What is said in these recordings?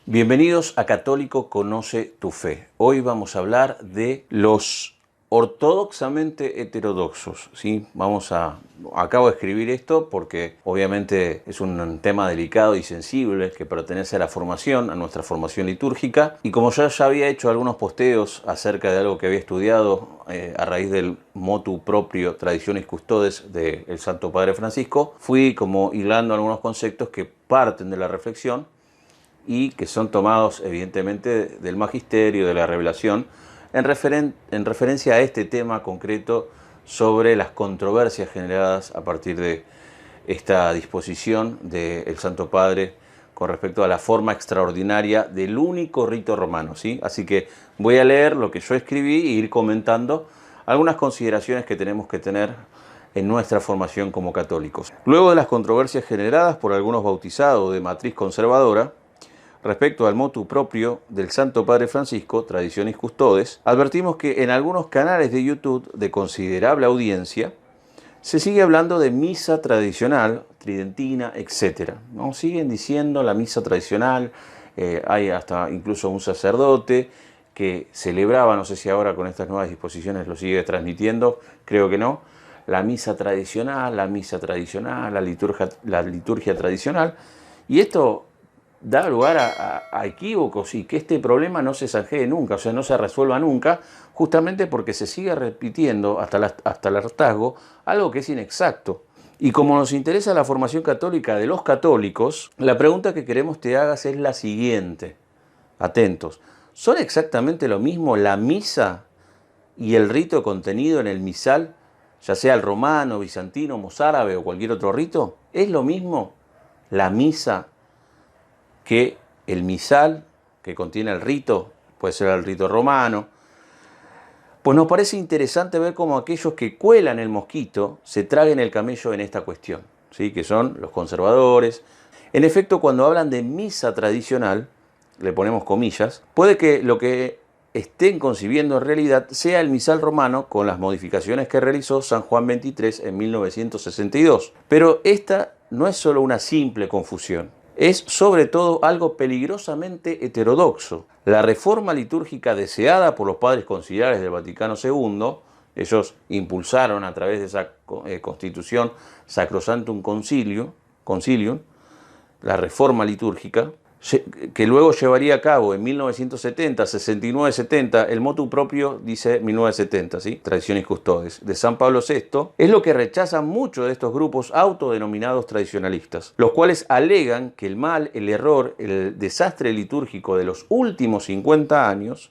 Bienvenidos a Católico Conoce tu Fe. Hoy vamos a hablar de los ortodoxamente heterodoxos, ¿sí? Acabo de escribir esto porque obviamente es un tema delicado y sensible que pertenece a la formación, a nuestra formación litúrgica. Y como ya había hecho algunos posteos acerca de algo que había estudiado a raíz del motu proprio Traditionis Custodes del Santo Padre Francisco, fui como hilando algunos conceptos que parten de la reflexión y que son tomados evidentemente del magisterio, de la revelación, en referencia a este tema concreto sobre las controversias generadas a partir de esta disposición del Santo Padre con respecto a la forma extraordinaria del único rito romano, ¿sí? Así que voy a leer lo que yo escribí e ir comentando algunas consideraciones que tenemos que tener en nuestra formación como católicos. Luego de las controversias generadas por algunos bautizados de matriz conservadora, respecto al motu propio del Santo Padre Francisco, Traditionis Custodes, advertimos que en algunos canales de YouTube de considerable audiencia se sigue hablando de misa tradicional, tridentina, etc. ¿No? Siguen diciendo la misa tradicional, hay hasta incluso un sacerdote que celebraba, no sé si ahora con estas nuevas disposiciones lo sigue transmitiendo, creo que no, la misa tradicional, la liturgia tradicional, y esto da lugar a equívocos y que este problema no se zanjee nunca, o sea, no se resuelva nunca, justamente porque se sigue repitiendo hasta el hartazgo algo que es inexacto. Y como nos interesa la formación católica de los católicos, la pregunta que queremos te hagas es la siguiente. Atentos. ¿Son exactamente lo mismo la misa y el rito contenido en el misal, ya sea el romano, bizantino, mozárabe o cualquier otro rito? ¿Es lo mismo la misa que el misal, que contiene el rito, puede ser el rito romano? Pues nos parece interesante ver cómo aquellos que cuelan el mosquito se traguen el camello en esta cuestión, ¿sí? Que son los conservadores. En efecto, cuando hablan de misa tradicional, le ponemos comillas, puede que lo que estén concibiendo en realidad sea el misal romano con las modificaciones que realizó San Juan XXIII en 1962. Pero esta no es solo una simple confusión. Es sobre todo algo peligrosamente heterodoxo. La reforma litúrgica deseada por los padres conciliares del Vaticano II, ellos impulsaron a través de esa constitución Sacrosanctum Concilium, la reforma litúrgica, que luego llevaría a cabo en 1970, 69, 70, el motu propio dice 1970, ¿sí? Traditionis Custodes, de San Pablo VI, es lo que rechazan muchos de estos grupos autodenominados tradicionalistas, los cuales alegan que el mal, el error, el desastre litúrgico de los últimos 50 años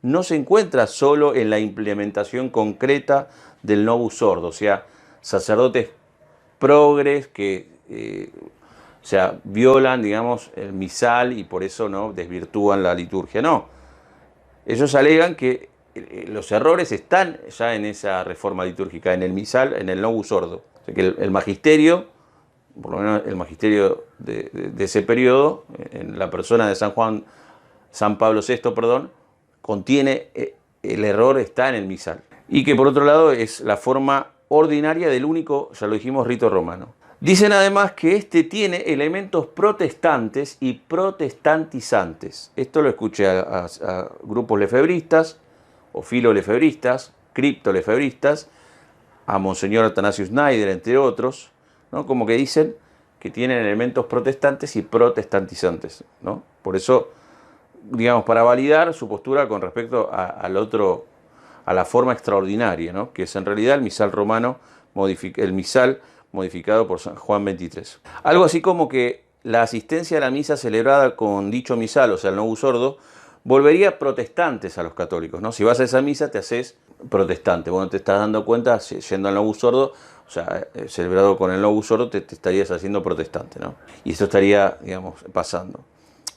no se encuentra solo en la implementación concreta del Novus Ordo, o sea, sacerdotes progres que violan, digamos, el misal y por eso no desvirtúan la liturgia. No, ellos alegan que los errores están ya en esa reforma litúrgica, en el misal, en el Novus Ordo. O sea, que el magisterio, por lo menos el magisterio de ese periodo, en la persona de San Pablo VI, perdón, contiene el error está en el misal. Y que por otro lado es la forma ordinaria del único, ya lo dijimos, rito romano. Dicen además que este tiene elementos protestantes y protestantizantes. Esto lo escuché a grupos lefebristas, o filolefebristas, criptolefebristas, a Monseñor Atanasio Schneider, entre otros, ¿no? Como que dicen que tienen elementos protestantes y protestantizantes, ¿no? Por eso, digamos, para validar su postura con respecto a la forma extraordinaria, ¿no? Que es en realidad el misal romano, el misal modificado por San Juan XXIII. Algo así como que la asistencia a la misa celebrada con dicho misal, o sea, el Novus Ordo, volvería protestantes a los católicos, ¿no? Si vas a esa misa te haces protestante. Bueno, te estás dando cuenta, yendo al Novus Ordo, o sea, celebrado con el Novus Ordo, te estarías haciendo protestante, ¿no? Y esto estaría, digamos, pasando.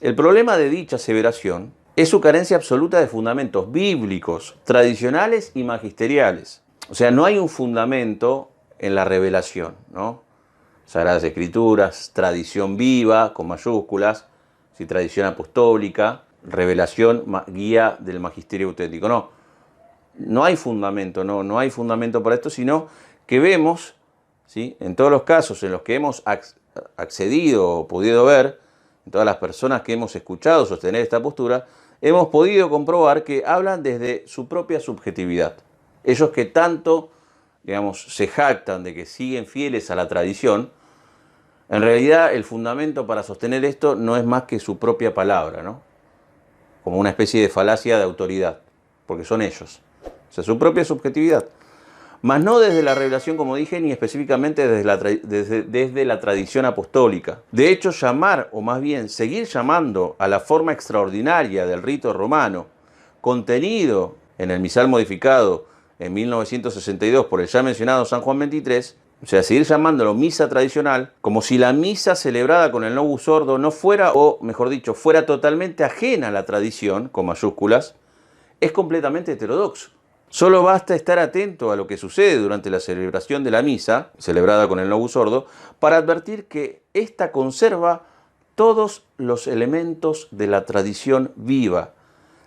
El problema de dicha aseveración es su carencia absoluta de fundamentos bíblicos, tradicionales y magisteriales. O sea, no hay un fundamento en la revelación, ¿no? Sagradas Escrituras, tradición viva, con mayúsculas, ¿sí? Tradición apostólica, revelación, guía del magisterio auténtico. No hay fundamento, no hay fundamento para esto, sino que vemos, ¿sí? En todos los casos en los que hemos accedido o podido ver, todas las personas que hemos escuchado sostener esta postura, hemos podido comprobar que hablan desde su propia subjetividad. Ellos que tanto, digamos, se jactan de que siguen fieles a la tradición, en realidad el fundamento para sostener esto no es más que su propia palabra, ¿no? Como una especie de falacia de autoridad, porque son ellos. O sea, su propia subjetividad. Mas no desde la revelación, como dije, ni específicamente desde la tradición apostólica. De hecho, llamar, o más bien seguir llamando a la forma extraordinaria del rito romano, contenido en el misal modificado en 1962 por el ya mencionado San Juan XXIII, o sea, seguir llamándolo misa tradicional, como si la misa celebrada con el Novus Ordo no fuera, o mejor dicho, fuera totalmente ajena a la tradición, con mayúsculas, es completamente heterodoxo. Solo basta estar atento a lo que sucede durante la celebración de la misa, celebrada con el Novus Ordo, para advertir que ésta conserva todos los elementos de la tradición viva.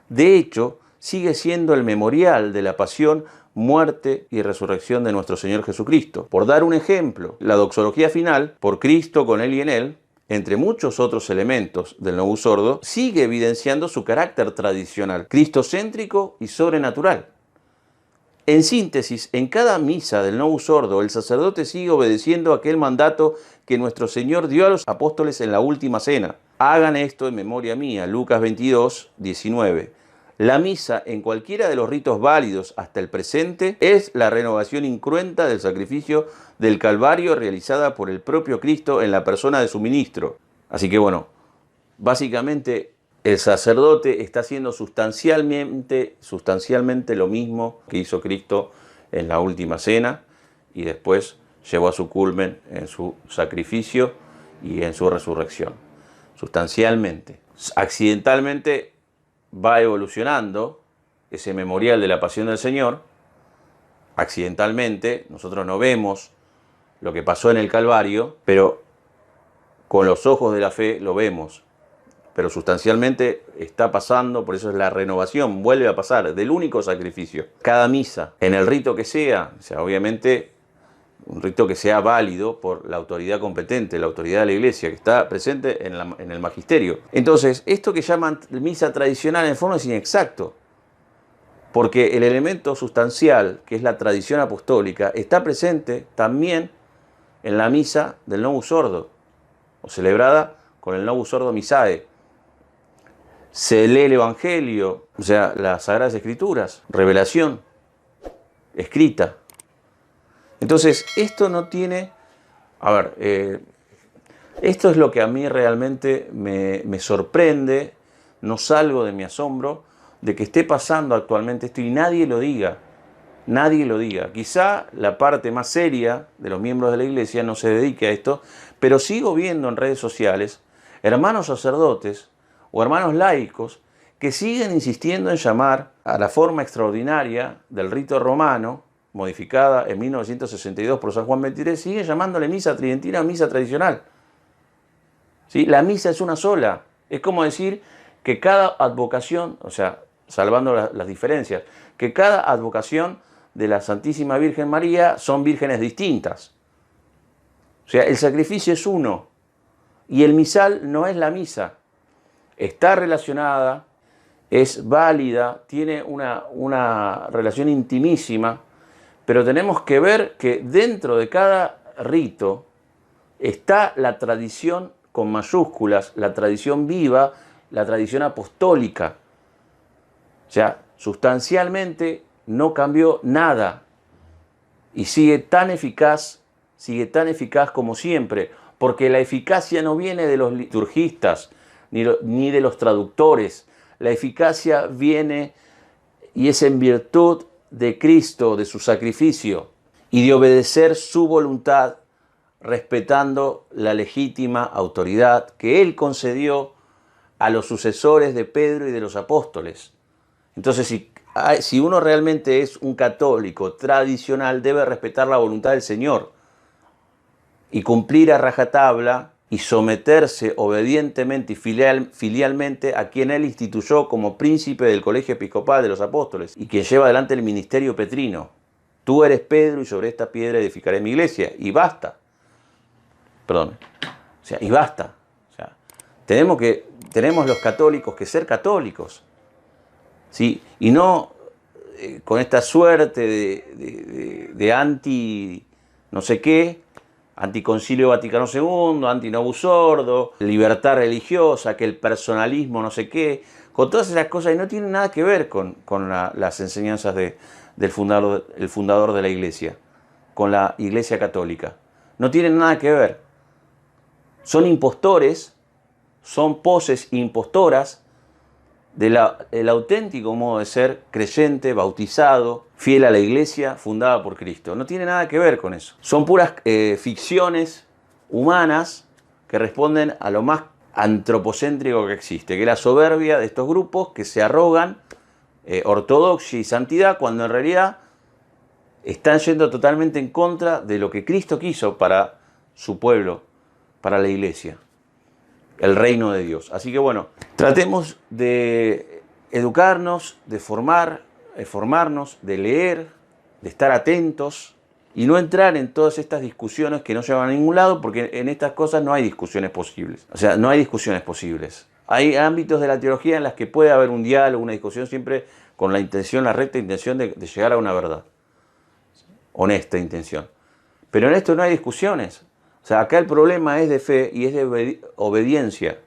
De hecho, sigue siendo el memorial de la pasión, muerte y resurrección de nuestro Señor Jesucristo. Por dar un ejemplo, la doxología final, por Cristo, con Él y en Él, entre muchos otros elementos del Novus Ordo, sigue evidenciando su carácter tradicional, cristocéntrico y sobrenatural. En síntesis, en cada misa del Novus Ordo, el sacerdote sigue obedeciendo aquel mandato que nuestro Señor dio a los apóstoles en la última cena. Hagan esto en memoria mía, Lucas 22, 19. La misa, en cualquiera de los ritos válidos hasta el presente, es la renovación incruenta del sacrificio del Calvario realizada por el propio Cristo en la persona de su ministro. Así que bueno, básicamente el sacerdote está haciendo sustancialmente lo mismo que hizo Cristo en la última cena y después llevó a su culmen en su sacrificio y en su resurrección. Sustancialmente. Accidentalmente va evolucionando ese memorial de la pasión del Señor. Accidentalmente, nosotros no vemos lo que pasó en el Calvario, pero con los ojos de la fe lo vemos. Pero sustancialmente está pasando, por eso es la renovación, vuelve a pasar del único sacrificio. Cada misa, en el rito que sea, o sea, obviamente un rito que sea válido por la autoridad competente, la autoridad de la Iglesia, que está presente en el magisterio. Entonces, esto que llaman misa tradicional en forma es inexacto, porque el elemento sustancial, que es la tradición apostólica, está presente también en la misa del Novus Ordo, o celebrada con el Novus Ordo Misae. Se lee el Evangelio, o sea, las Sagradas Escrituras, revelación, escrita. Entonces, esto no tiene... A ver, esto es lo que a mí realmente me sorprende, no salgo de mi asombro, de que esté pasando actualmente esto y nadie lo diga. Nadie lo diga. Quizá la parte más seria de los miembros de la Iglesia no se dedique a esto, pero sigo viendo en redes sociales hermanos sacerdotes o hermanos laicos que siguen insistiendo en llamar a la forma extraordinaria del rito romano, modificada en 1962 por San Juan XXIII, siguen llamándole misa tridentina o misa tradicional. ¿Sí? La misa es una sola. Es como decir que cada advocación, o sea, salvando las diferencias, que cada advocación de la Santísima Virgen María son vírgenes distintas. O sea, el sacrificio es uno y el misal no es la misa. Está relacionada, es válida, tiene una relación intimísima, pero tenemos que ver que dentro de cada rito está la tradición con mayúsculas, la tradición viva, la tradición apostólica. O sea, sustancialmente no cambió nada y sigue tan eficaz como siempre, porque la eficacia no viene de los liturgistas ni de los traductores. La eficacia viene y es en virtud de Cristo, de su sacrificio y de obedecer su voluntad, respetando la legítima autoridad que Él concedió a los sucesores de Pedro y de los apóstoles. Entonces, si uno realmente es un católico tradicional, debe respetar la voluntad del Señor y cumplir a rajatabla y someterse obedientemente y filialmente a quien Él instituyó como príncipe del colegio episcopal de los apóstoles y quien lleva adelante el ministerio petrino. Tú eres Pedro y sobre esta piedra edificaré mi iglesia. Y basta. Perdón. O sea, y basta. O sea, Tenemos los católicos que ser católicos, ¿sí? Y no con esta suerte de anti no sé qué, anticoncilio Vaticano II, anti-Novus Ordo, libertad religiosa, que el personalismo no sé qué, con todas esas cosas, y no tienen nada que ver con las enseñanzas del fundador de la Iglesia, con la Iglesia Católica. No tienen nada que ver. Son impostores, son poses impostoras del auténtico modo de ser creyente, bautizado, fiel a la Iglesia, fundada por Cristo. No tiene nada que ver con eso. Son puras ficciones humanas que responden a lo más antropocéntrico que existe, que es la soberbia de estos grupos que se arrogan ortodoxia y santidad cuando en realidad están yendo totalmente en contra de lo que Cristo quiso para su pueblo, para la Iglesia, el reino de Dios. Así que bueno, tratemos de educarnos, de formarnos, de leer, de estar atentos y no entrar en todas estas discusiones que no llevan a ningún lado, porque en estas cosas no hay discusiones posibles. O sea, no hay discusiones posibles. Hay ámbitos de la teología en las que puede haber un diálogo, una discusión, siempre con la intención, la recta intención de llegar a una verdad. Honesta intención. Pero en esto no hay discusiones. O sea, acá el problema es de fe y es de obediencia.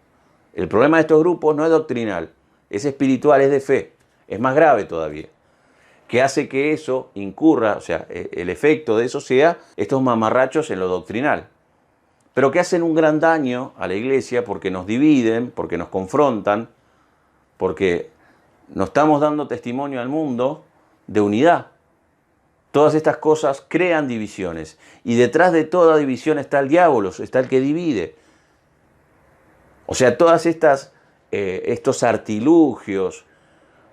El problema de estos grupos no es doctrinal, es espiritual, es de fe. Es más grave todavía. Que hace que eso incurra, o sea, el efecto de eso sea estos mamarrachos en lo doctrinal. Pero que hacen un gran daño a la Iglesia porque nos dividen, porque nos confrontan, porque nos estamos dando testimonio al mundo de unidad. Todas estas cosas crean divisiones. Y detrás de toda división está el diablo, está el que divide. O sea, todas estos artilugios,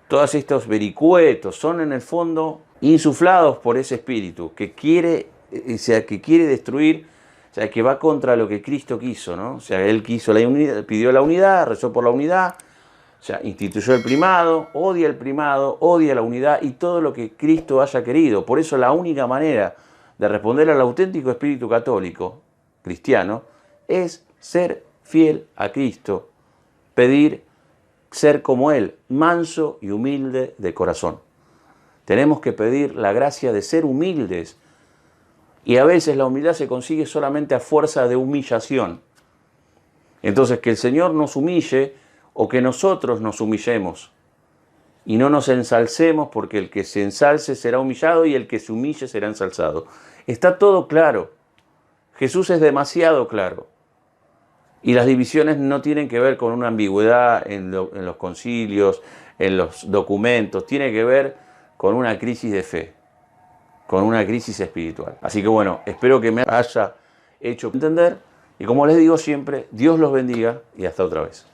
todos estos vericuetos son en el fondo insuflados por ese espíritu que quiere destruir, o sea, que va contra lo que Cristo quiso, ¿no? O sea, Él quiso la unidad, pidió la unidad, rezó por la unidad, o sea, instituyó el primado, odia la unidad y todo lo que Cristo haya querido. Por eso la única manera de responder al auténtico espíritu católico, cristiano, es ser fiel a Cristo, pedir ser como Él, manso y humilde de corazón. Tenemos que pedir la gracia de ser humildes y a veces la humildad se consigue solamente a fuerza de humillación. Entonces que el Señor nos humille o que nosotros nos humillemos y no nos ensalcemos, porque el que se ensalce será humillado y el que se humille será ensalzado. Está todo claro. Jesús es demasiado claro. Y las divisiones no tienen que ver con una ambigüedad en los concilios, en los documentos. Tiene que ver con una crisis de fe, con una crisis espiritual. Así que bueno, espero que me haya hecho entender. Y como les digo siempre, Dios los bendiga y hasta otra vez.